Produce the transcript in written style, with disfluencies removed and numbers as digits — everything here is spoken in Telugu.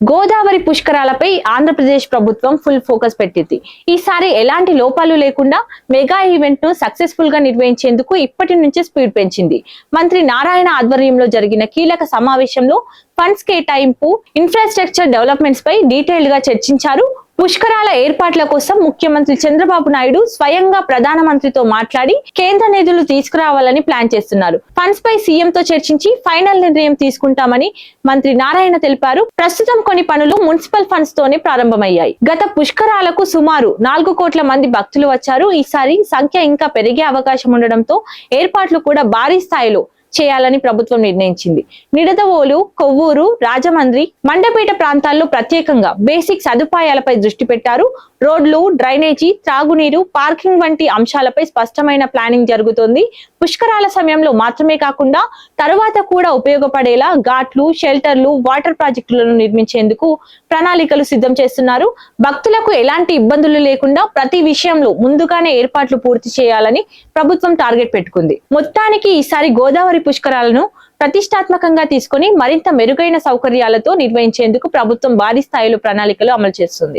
గోదావరి పుష్కరాలపై ఆంధ్రప్రదేశ్ ప్రభుత్వం ఫుల్ ఫోకస్ పెట్టింది. ఈసారి ఎలాంటి లోపాలు లేకుండా మెగా ఈవెంట్ ను సక్సెస్ఫుల్ గా నిర్వహించేందుకు ఇప్పటి నుంచే స్పీడ్ పెంచింది. మంత్రి నారాయణ ఆధ్వర్యంలో జరిగిన కీలక సమావేశంలో ఫండ్స్ కేటాయింపు, ఇన్ఫ్రాస్ట్రక్చర్ డెవలప్మెంట్స్ పై డీటెయిల్ గా చర్చించారు. పుష్కరాల ఏర్పాట్ల కోసం ముఖ్యమంత్రి చంద్రబాబు నాయుడు స్వయంగా ప్రధానమంత్రితో మాట్లాడి కేంద్ర నిధులు తీసుకురావాలని ప్లాన్ చేస్తున్నారు. ఫండ్స్ పై సీఎం తో చర్చించి ఫైనల్ నిర్ణయం తీసుకుంటామని మంత్రి నారాయణ తెలిపారు. ప్రస్తుతం కొన్ని పనులు మున్సిపల్ ఫండ్స్ తోనే ప్రారంభమయ్యాయి. గత పుష్కరాలకు సుమారు 4 కోట్ల మంది భక్తులు వచ్చారు. ఈసారి సంఖ్య ఇంకా పెరిగే అవకాశం ఉండడంతో ఏర్పాట్లు కూడా భారీ స్థాయిలో చేయాలని ప్రభుత్వం నిర్ణయించింది. నిడదవోలు, కొవ్వూరు, రాజమండ్రి, మండపేట ప్రాంతాల్లో ప్రత్యేకంగా బేసిక్ సదుపాయాలపై దృష్టి పెట్టారు. రోడ్లు, డ్రైనేజీ, త్రాగునీరు, పార్కింగ్ వంటి అంశాలపై స్పష్టమైన ప్లానింగ్ జరుగుతోంది. పుష్కరాల సమయంలో మాత్రమే కాకుండా తరువాత కూడా ఉపయోగపడేలా ఘాట్లు, షెల్టర్లు, వాటర్ ప్రాజెక్టులను నిర్మించేందుకు ప్రణాళికలు సిద్ధం చేస్తున్నారు. భక్తులకు ఎలాంటి ఇబ్బందులు లేకుండా ప్రతి విషయంలో ముందుగానే ఏర్పాట్లు పూర్తి చేయాలని ప్రభుత్వం టార్గెట్ పెట్టుకుంది. మొత్తానికి ఈసారి గోదావరి పుష్కరాలను ప్రతిష్టాత్మకంగా తీసుకుని మరింత మెరుగైన సౌకర్యాలతో నిర్వహించేందుకు ప్రభుత్వం భారీ స్థాయిలో ప్రణాళికలు అమలు చేస్తుంది.